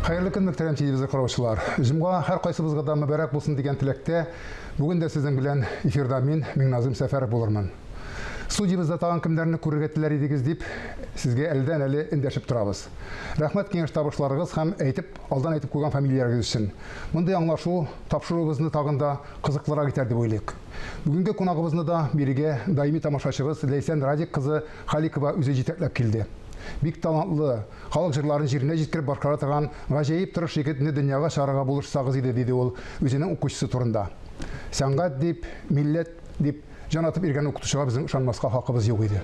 Хайырлы күн мөхтәрәм телевизор караучылар. Җомга һәр кайсыбызга да мөбарәк булсын дигән теләктә, бүген дә сезнең белән эфирда мин Миңназым Сәфәров булырмын. Студиябызда тагын кемнәрне күрергә теләр идегез дип, сезгә әлдән-әле эндәшеп торабыз. Рәхмәт киңәш табышларыгыз һәм алдан әйтеп куйган фамилияләрегез өчен. Мондый аңлашу тапшыруыбызны тагын да кызыклырак итәр дип уйлыйк. Бүгенге кунагыбызны да бирегә даими тамашачыбыз Ләйсән Радик кызы Халикова үзе җитәкләп килде. Бик талантлы, халык җырларын җиренә җиткереп башкара торган гаҗәеп тырыш егетне дөньяга чыгарырга булышсагыз иде, диде ул үзенең укучысы турында. Сәнгать дип, милләт дип җан атып иргән укытучыга безнең ышанмаска хакыбыз юк иде.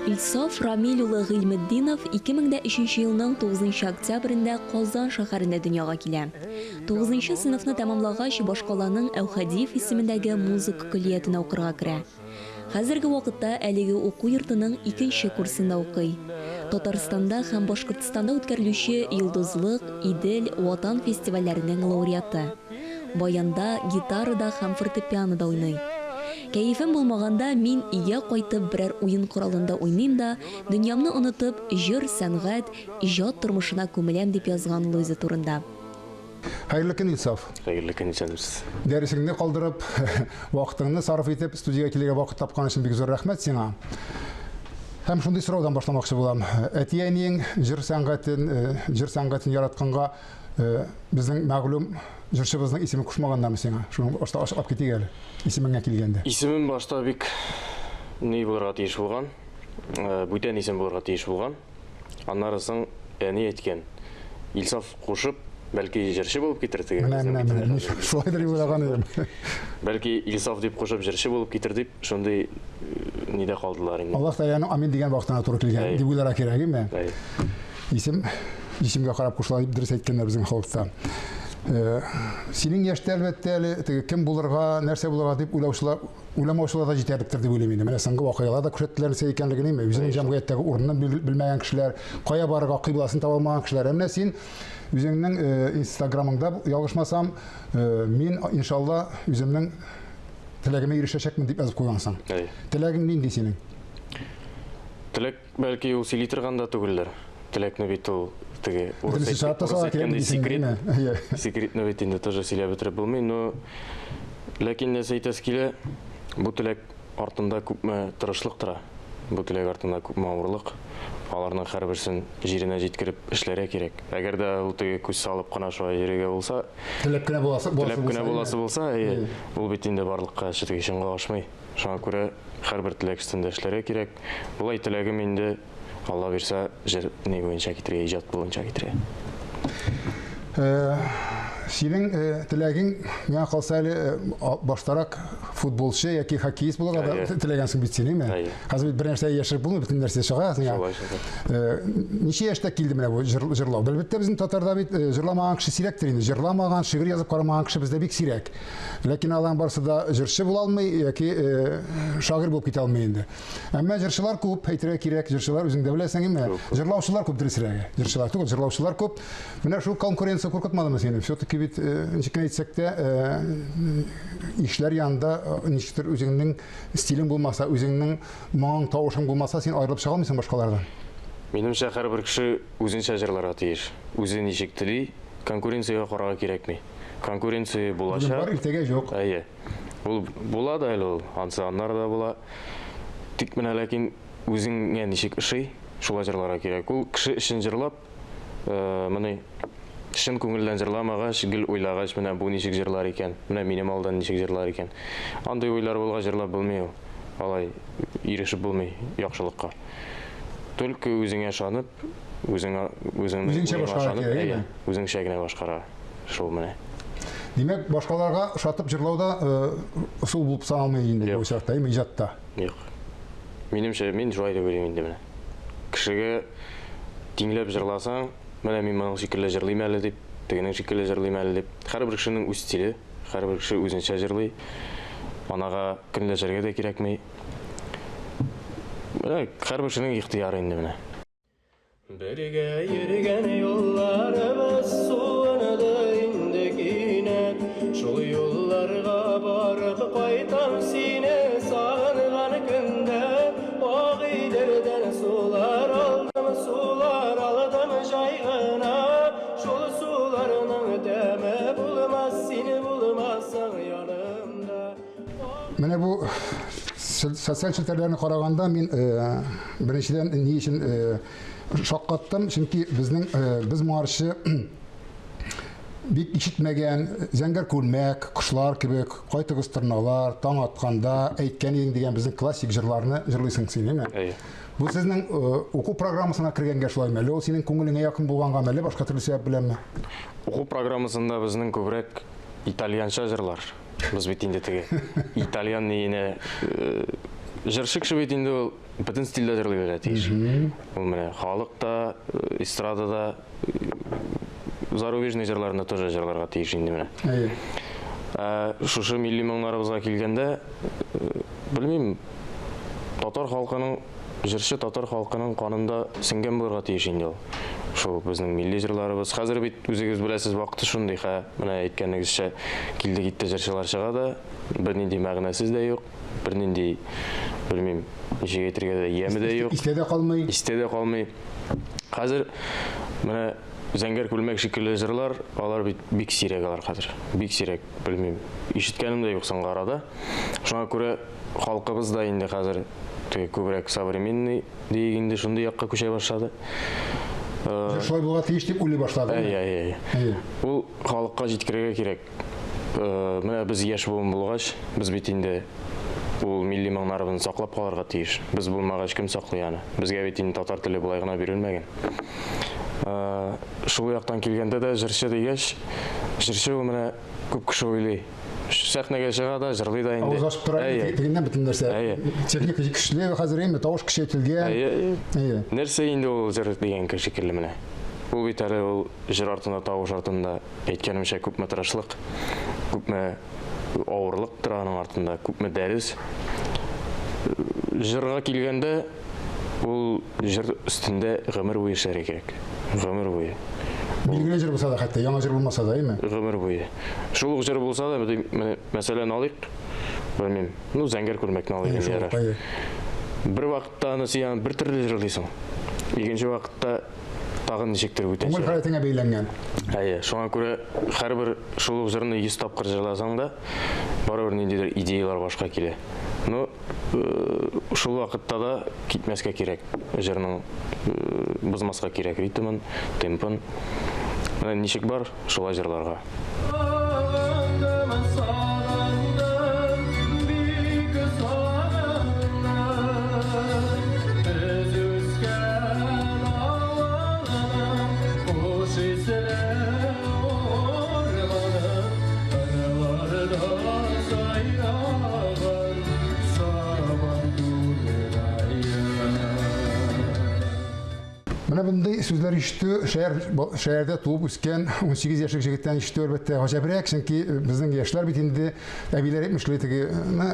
Илсаф Рамил улы Гыйльметдинов 2003 елның 9 октябрендә Казан шәһәрендә дөньяга килә. 9 сыйныфны тәмамлагач Башкаланың Әүхәдиев исемендәге музыка көллиятенә укырга керә. Хәзерге вакытта әлеге уку йортының 2нче курсында укый. Татарстанда һәм Башкортстанда үткәрелүче Йолдызлык, Идел, Ватан фестивальләренең лауреаты. Баянда, гитарада һәм фортепианода уйный. Кәефем булмаганда мин өйгә кайтып берәр уен коралында уйныйм да, дөньямны онытып, җыр, сәнгать, иҗат тормышына күмеләм дип язган Луиза турында. Хайырлы көн, Илсаф. Хайырлы көн, җаныбыз. Дәресеңне калдырып, вакытыңны сарыф итеп, студиягә килергә вакыт тапкан өчен бик зур рәхмәт сиңа. Һәм шундый сораудан башламакчы булам. Әтиәнең җыр сәнгатен яратканга безнең мәгълүм җырчыбызның исеме кушмаганнамы сиңа? Шуны башта ачыклап китик әле. Исемеңә килгәндә. Исемем башта бик ни булырга тиеш булган. Бүтән исем булырга тиеш булган. Аннары соң әни әйткән. Илсаф кушып, бәлки җырчы булып китер диген. Менә шулай дип уйлаган идем. Бәлки Илсаф дип кушып җырчы булып китер дип, шундый нидә калдылар инде. Аллаһ Тәгаләнең амин дигән вакытына туры килгән дип уйларга кирәкме? Исемгә карап кушыла дип дөрес әйткәннәр безнең халыкта. Синең яшьтә әлбәттә әле кем булырга, нәрсә булырга дип уйламаучылар да җитәрлектер дип уйлыйм инде. Менә соңгы вакыйгаларда күрсәтелгән икәнлеген әйтми, үзенең җәмгыятьтәге урынын белмәгән кешеләр, кая барырга кыйбласын таба алмаган кешеләр. Менә син үзеңнең Инстаграмыңда ялгышмасам, мин иншалла үземнең теләгемә ирешәчәкмен дип язып куйгансың. Теләгең нинди синең? Теләк бәлки ул сөйли торганда түгелләр. Теләкне бит ул секретный бит инде тоже сөйләп бетереп булмый, но ләкин нәрсә әйтәсе килә, бу теләк артында күпме тырышлык тора. Бу теләк артында күпме авырлык. Аларның һәрберсен җиренә җиткереп эшләргә кирәк. Әгәр дә ул күз салып кына шулай йөрергә булса, теләп кенә булса, ул бит инде барлыкка чыгып ишенә ашмый. Шуңа күрә һәрбер теләк өстендә эшләргә кирәк. Булай теләгем инде Алла бирсә, җыр ни буенча китерә, иҗат буенча китерә. Синең теләгең миңа калса әле баштарак футболчы яки хоккеист булырга теләгәнсең бит син, әйме? Хәзер бит бер нәрсә яшереп булмый, бөтен нәрсә чыга. Ничә яшьтә килде менә бу җырлау? Әлбәттә безнең татарда бит җырламаган кеше сирәктер инде. Җырламаган, шигырь язып карамаган кеше бездә бик сирәк. Ләкин алар барысы да җырчы була алмый яки шагыйрь булып китә алмый инде. Әмма җырчылар күп, әйтергә кирәк, җырчылар үзеңдә беләсең, әйме? Җырлаучылар күп дөресрәге. Җырчылар түгел, җырлаучылар күп. Менә шул конкуренция куркытмадымы сине? Все-таки бит ничек әйтсәк тә ишләр янында ничектер үзеңнең стилең булмаса, үзеңнең моң тавышың булмаса, син аерылып чыга алмыйсың башкалардан. Минемчә һәрбер кеше үзенчә җырларга тиеш. Үзе ничек тели, конкуренциягә карарга кирәкми. Конкуренция булачак. Бар иртәгә юк. Ул була да әле ул, ансаннар да була. Тик менә ләкин үзеңгә ничек иши, шулай җырларга кирәк. Ул кеше өчен җырлап, менә шын күңелдән җырламагач, гел уйлагач, менә бу ничек җырлар икән, менә минем алдан ничек җырлар икән. Андай уйлар булга җырлап булмый ул. Алай ирешеп булмый яхшылыкка. Только үзеңә ышанып, үзеңчә генә башкара. Шул менә. Димәк, башкаларга ышатып җырлауда усул булып саналмый инде бу чакта, иҗатта. Юк. Минемчә, мин шулай дип уйлыйм инде менә. кішіге теңлеп жырласаң, менә мин моның шикелле жырлыйм әле дип, тегенең шикелле жырлыйм әле дип. Һәрбер кешенең үз стиле, һәрбер кеше үзенчә жырлый. Анага көнләшергә дә кирәкми. Менә һәрбер кешенең ихтыяры инде менә. Бергә йөргән юлларыбыз суынды инде кинәт. Шул юлларга барып кайтам сине сагынган көндә. Агыйдердән сулар алдым жайгына. Шул суларның тәме булмас, сине булмасаң янымда. Менә бу социаль челтәрләрне караганда мин беренчедән ни өчен шаккаттым, чөнки без маршы бик ишетмәгән зәңгәр күлмәк, кошлар кебек, кайтыгыз торналар, таң атканда әйткән идең дигән безнең классик җырларны җырлыйсың син, әйме? Бу сезнең уку программасына кергәнгә шулаймы? Әллә ул синең күңелеңә якын булганга, әллә башка төрле сәбәп беләнме? Уку программасында безнең күбрәк итальянча җырлар. Без бит инде теге итальян ниенә җырчы кеше бит инде ул бөтен стильдә җырлый белә тиеш. Ул менә халыкта, эстрадада, зарубежный җырларны тоже җырларга тиеш инде менә. Шушы милли моңнарыбызга килгәндә, белмим, татар халкының җырчы татар халкының канында сеңгән булырга тиеш инде ул. Шул безнең милли җырларыбыз. Хәзер бит үзегез беләсез, вакыты шундый, менә әйткәнегезчә килде китте җырчылар чыга да, бернинди мәгънәсез дә юк, бернинди белмим, ничек әйтергә дә яме дә юк. Истә дә калмый. Хәзер менә зәңгәр күлмәк шикелле җырлар, алар бик сирәк алар хәзер. Бик сирәк, белмим. Ишеткәнем дә юк соңгы арада. Шуңа күрә халкыбыз да инде хәзер күбрәк современный дигәндә шундый якка күчә башлады. Шулай булырга тиеш дип уйлый башлады. Ул халыкка җиткерергә кирәк. Менә без яшь буын булгач, без бит инде ул милли моңнарыбызны саклап калырга тиеш. Без булмагач кем саклый аны? Безгә бит инде татар теле булай гына бирелмәгән. Шул яктан килгәндә дә җырчы дигәч, җырчы ул менә күп кеше уйлый. Сәхнәгә чыга да, җырлый да инде. Авыз ачып тора дигәндә бөтен нәрсә. Техника көчле, хәзер инде тавыш көчәйтелгән. Нәрсә инде ул җыр дигән шикелле менә. Ул бит әле ул җыр артында, тавыш артында әйткәнемчә күпме тырышлык, күпме авырлык тора аның артында, күпме дәрес. Җырга килгәндә ул җыр өстендә гомер буе эшләргә кирәк. Гомер буе. Билгеле җыр булса да, хәтта яңа җыр булмаса да, әйме? Гомер буе. Шул җыр булса да, мәсәлән алыйк, белмим, зәңгәр күлмәкне алыйк инде. Бер вакытта аны син бер төрле җырлыйсың. Икенче вакытта тагын ничектер үтәчәк. Күңел хәлетеңә бәйләнгән. Шуңа күрә һәрбер шул җырны 100 тапкыр җырласаң да, барыбер ниндидер идеялар башка килә. Шул вакытта да китмәскә кирәк. Җырның бозмаска кирәк ритмын, темпын. Менә ничек бар шулай җырларга. Менә бундай сүзләр ишетү, шәһәрдә туып үскән 18 яшьлек җегеттән ишетү әлбәттә гаҗәбрәк, чөнки безнең яшьләр бит инде әбиләр әйтмешләр теге,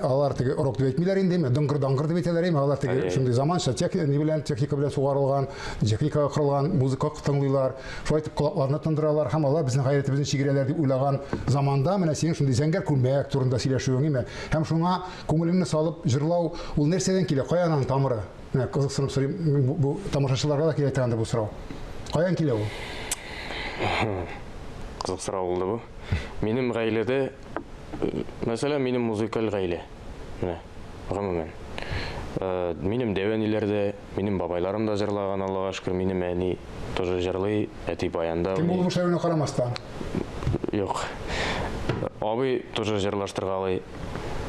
алар теге рок дип әйтмиләр инде, дыңгыр дип әйтәләр, алар теге шундый заманча техника белән сугарылган, техникага корылган музыка тыңлыйлар, шулай итеп колакларны тындыралар һәм алар безнең гайрәтебезне чигерәләр дип уйлаган заманда менә синең шундый зәңгәр күлмәк турында сөйләшүең име, һәм шуңа күңелеңне салып җырлау, ул нәрсәдән килә, каян тамыры? Кызыксынып сорыйм, бу тамашачыларга да кирәк тагында бу сорау. Каян килә ул? Кызык сорау булды бу. Минем гаиләдә, мәсәлән, минем музыкаль гаилә. Менә, гомумән. Минем дәвәниләрдә, минем бабайларым да җырлаган, Аллага шөкер, минем әни тоже җырлый, әти баянда. Кем булып эшләвенә карамастан? Юк. Абый тоже җырлаштыргалый.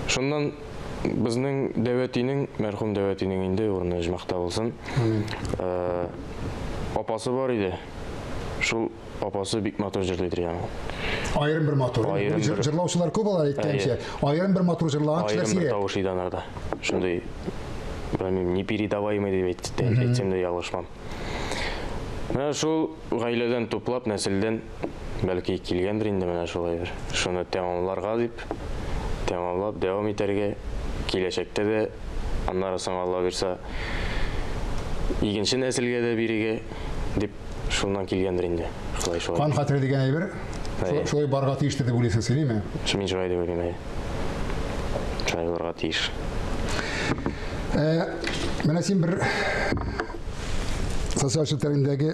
Шуннан безнең дәвәтинең, мәрхүм дәвәтинең инде урыны җмакта булсын. Апасы бар иде. Шул апасы бик матур җырлый торган. Аерым бер матур. Җырлаучылар күп алар әйткәнчә. Аерым бер матур җырлаган кешеләр сирәк. Тавыш иде анарда. Шундый білмеймін, непередаваемый деп әйтсем де ялғышмам. Мына шул ғайладан топлап, нәсілден бәлки келгендір енді мына шулай бір. Шуны тәмамларға деп, тәмамлап, дәвам етерге, келешекте де, аннары соң Алла берса, екінші нәсілге де береге деп, шулынан келгендір енді. Қан қатыры деген әйбір, шулай барға тиішті деп ойлайсың сөйлей ме? Мен шулай деп ойлаймын. Шулай барға тиіш. Менә сен бір социал шелтеріндегі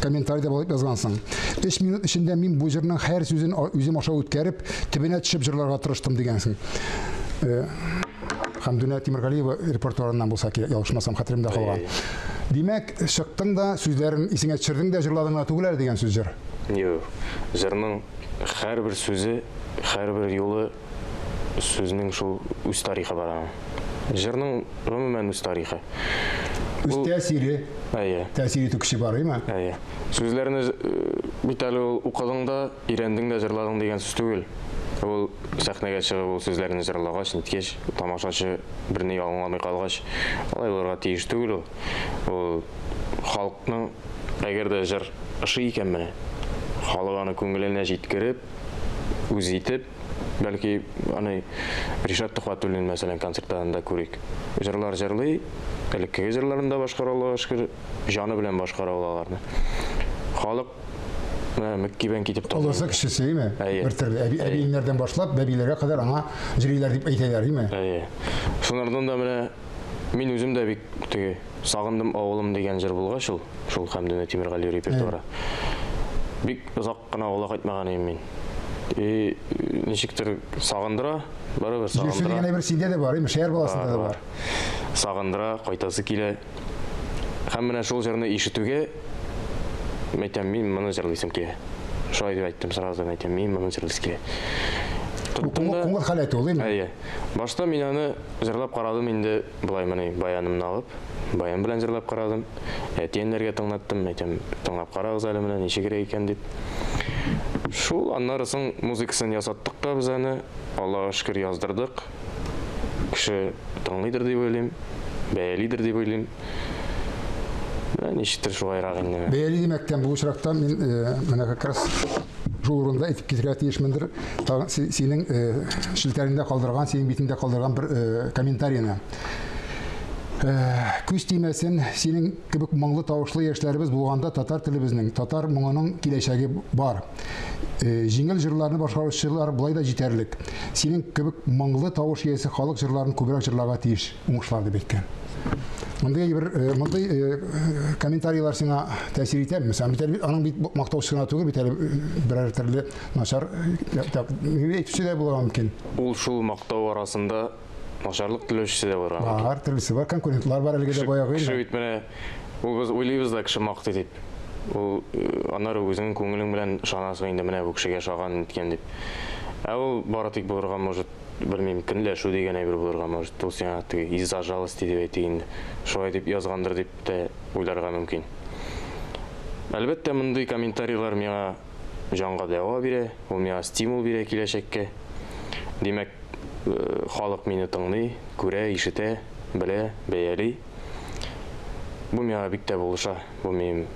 комментарийда болып жазғансың. 3 минут ішінде мен бұл жырның һәр сөзін өзім аша өткеріп, түбіне түсіп жырларға тырыштым дегенсің. Хамдуна Тимиргалиева репертуарынан болса ки, ялғышмасам хатırımda қалған. Демек, шықтың да сөздерін есіңе түсірдің де жырладыңа түгілер деген сөз жыр? Жоқ, жырның һәр бір сөзі, һәр бір жолы сөзінің шул өз тарихы бар. Жырның ғөмүмән өз тарихы. Өз тәсири, тәсири түкіші бар, ма? Сөздеріні бит әлі оқыдың да, үйрендің да жырладың деген сөз түгел. Ол сәхнеге шығып ол сөздеріні жырлағаш, неткеш, тамашашы біріне алыңламай қалғаш, олай оларға тиіш түгел. Ол халықтың әгерде жыр ұшы екен міне, халық аны көңіліне жеткіріп, өзейтіп, бәлки Ришат Тухватуллин мәселен концерттарында көрейік. Жырлар жырлай, әліккеге жырларында башқара Аллаға шүкір, жаны білен башқара олағарны. Халық Мәккебен кетіп тұр. Олысы кішісі еме? Бір түрлі әбейінлерден башлап, бәбейлерге қадар аңа жырейлер деп айтайлар еме? Сонардан да мен өзім де сағындым ауылым деген жыр болға шыл Хамдуна Тимирғали репертуары. Бек ұзақ қана олақ айтмаған ем мен. Нешіктір сағындыра, бәрі-бір сағындыра. Жүрсі деген бір сенде де бар, шәйір баласында да бар. Сағындыра, қайтасы келе. Һәм міне шол жырны ишітуге, мәйтем, мен мұны жырлайсым келе. Шолай деп айттым сразу, мәйтем, мен мұны жырлайсым келе. Көңіл қалайты ол, ема? Башта мен аны жырлап қарадым, енді бұлай міне баянымны алып, баян білән жырлап қарадым. Әтенлерге тыңлаттым, мәйтем, тыңлап қарағыз әлі міне, неше керек екен деп. Шул аннарысын музыкасын ясаттық та біз әні, Аллаға шүкір яздырдық. Кіші тыңлайдыр деп ойлайым, бәялейдір деп ойлайым. Нешіктір шуғайрақ енді. Бәялей демектен бұл шырақта мен мәне қақырас жуырында етіп кетірге тиешмендір сенің шілтерінде қалдырған, сенің бетінде қалдырған бір комментарийна. Күз тимәсін, сенің кебек мұңлы тауышлы ешләрібіз болғанда татар тілі біздің, татар мұңының келешегі бар. Жеңіл жырларыны башқарушылар бұлай да жетерлік. Сенің кебек мұңлы тауыш иесі халық жырларын көбірек жырларға тиіш, оңшыларды беткен. Мұндай комментарийлар сеңа тәсір етем. Мысалы, аның мақтаушысына түгіл, бірәр түрлі нашар түсі де болуға мүмкін. Ол шул мақтау арасында нашарлық тілеушісі де бар. Бар, түрлісі бар, конкурентлар бар әлге де баяғы. Кіші өйтмені, біз ойлайбыз да кіші мақты деп. Ол анары өзіңнің көңілің білән шанасы енді міне бұл кішіге шаған еткен деп. Ол бара тек болырға может, білмеймін, кінләшу деген әйбір болырға может. Ол сен аттығы из-за жалости деп әйтегенді. Шолай деп yazғандыр деп те ойларға мүмкін. Әлбәттә, мұндай комментарийлар меға жанға дәуа бере, ол меға стимул бере келешекке. Демек, халық мені тыңлай, көре, ишіте, біле, бәялей. Бұл меға бікті болыша, бұл мен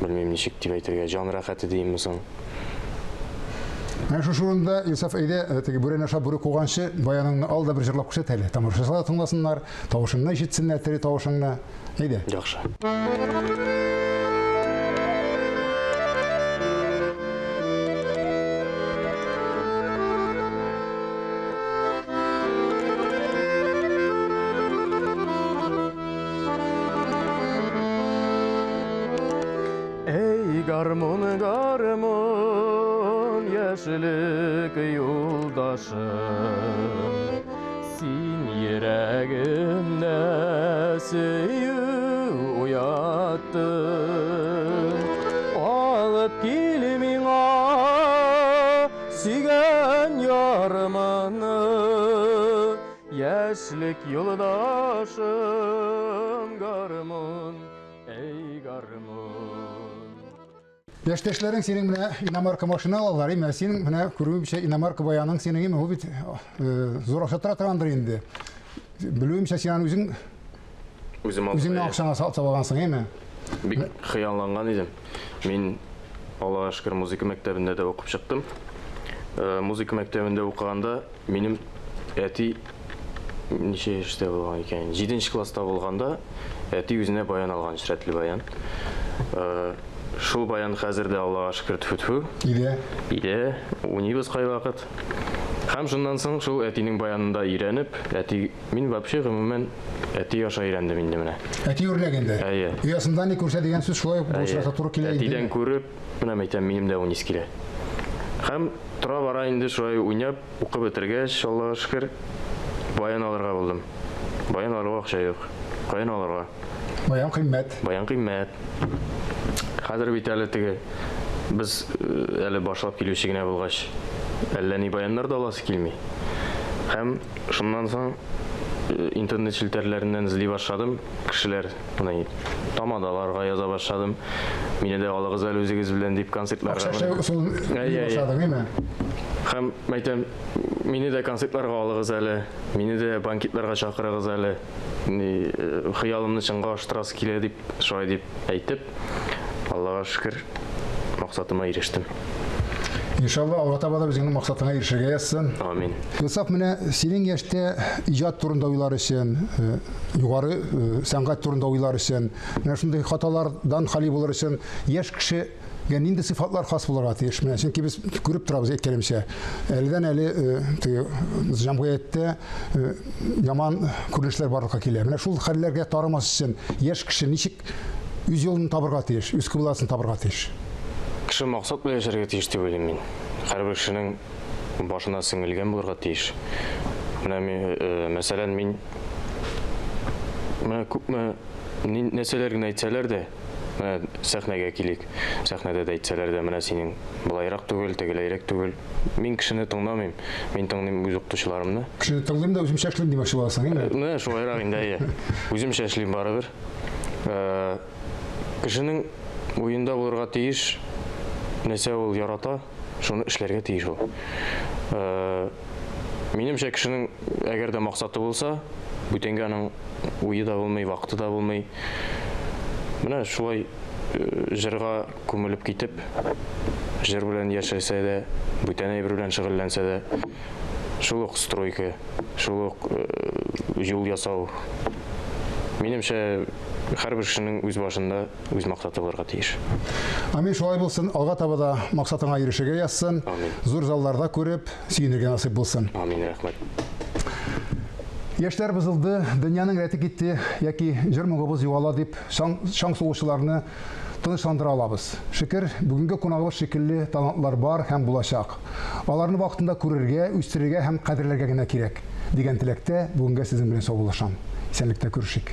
білмеймін нешік деп әйтірге, жан рахаты деймін мұсың. Шу шурында Юсаф әйде бүрен аша бүрі қоғаншы баяныңны ал да бір жырлап күшет әлі. Тамыршысыға тыңласынлар, тауышыңна жетсінлер тірі тауышыңна. Әйде? Жақшы. Ey garmon garmon yaşlılık yoldaşım Sin yüreğimde süyü uyattın Alıp gel miňa sügen yarmanı Yaşlık yoldaşım garmon ey garmon Яштешләрің сенің міне иномарка машина алалар, сенің міне көріпше иномарка баяның сенің еме, ол бит зор ақша тұрандыр енді. Білуімше сен өзің өзіңнің ақшаңа салып алғансың, еме? Бик хыялланган идем. Мин Аллага шүкүр музыка мектебинде де окуп чыктым. Музыка мектебинде окуганда минем әти ниче яшьтә булган икән? 7нче класста булганда әти үзенә баян алган, ширәтле баян. Шул баян хәзер дә Аллага шүкүр тфу-тфу. Иле, уйныйбыз кайвакыт. Һәм шуннан соң шул әтинең баянында өйрәнеп, әти мин вообще гомумән әти аша өйрәндем инде менә. Әти үрләгәндә. Уясында не күрсә дигән сүз шулай булышырга туры килә инде. Әтидән күреп, менә әйтәм, минем дә уйныс килә. Һәм тора бара инде шулай уйнап, укып бетергәч, Аллага шөкер, баян алырга булдым. Баян алырга акча юк. Баян алырга. Баян кыйммәт. Баян кыйммәт. Хәзер бит әле теге без әле башлап килүче генә булгач, әллә ни баяннар да аласы килми. Һәм шуннан соң интернет челтәрләреннән эзли башладым. Кешеләр моны тамадаларга яза башладым. Мине дә алыгыз әле үзегез белән дип концертларга. Һәм әйтәм, мине дә концертларга алыгыз әле, мине дә банкетларга чакырыгыз әле. Хыялымны чынга аштырасы килә дип, шулай дип әйтеп, Аллага шөкер, максатыма ирештем. Иншалла, Алла табада безнең максатыңа ирешергә язсын. Амин. Юсаф, менә синең яшьтә иҗат турында уйлар өчен, югары сәнгать турында уйлар өчен, менә шундый хаталардан хали булыр өчен яшь кешегә нинди сыйфатлар хас булырга тиеш? Менә чөнки без күреп торабыз әйткәнемчә, әледән-әле җәмгыятьтә яман күренешләр барлыкка килә. Менә шул хәлләргә тарымас өчен яшь кеше ничек үз юлын табырга тиеш, үз кыбласын табырга тиеш? Кеше максат белән яшәргә тиеш дип уйлыйм мин. Һәрбер кешенең башына сеңелгән булырга тиеш. Менә мәсәлән, мин менә күпме нәрсәләр генә әйтсәләр дә, менә сәхнәгә килик. Сәхнәдә дә әйтсәләр дә, менә синең былайрак түгел, тегеләйрәк түгел. Мин кешене тыңламыйм. Мин тыңлыйм үз укытучыларымны. Кешене тыңлыйм да үземчә эшлим димәкче буласың, әйме? Менә шулайрак инде. Үземчә эшлим барыбер. Кешенең уенда булырга тиеш, нәрсә ул ярата, шуны эшләргә тиеш ул. Минемчә, кешенең әгәр дә максаты булса, бүтәнгә аның уе да булмый, вакыты да булмый. Менә шулай җырга күмелеп китеп, җыр белән яшәсә дә, бүтән әйбер белән шөгыльләнсә дә, шул ук стройка, шул ук юл ясау. Минемчә, һәрбер кешенең үз башында үз максаты булырга тиеш. Амин, шулай булсын. Алга таба да максатыңа ирешергә язсын. Зур залларда күреп, сөенергә насыйп булсын. Амин, рәхмәт. Яшьләр бозылды, дөньяның рәте китте, яки җыр моңыбыз югала дип шаң сугышчыларны тынычландыра алабыз. Шөкер, бүгенге кунагыбыз шикелле талантлар бар һәм булачак. Аларны вакытында күрергә, үстерергә һәм кадерләргә генә кирәк. Дигән теләктә бүгенгә сезнең белән саубуллашам. Исәнлектә күрешик.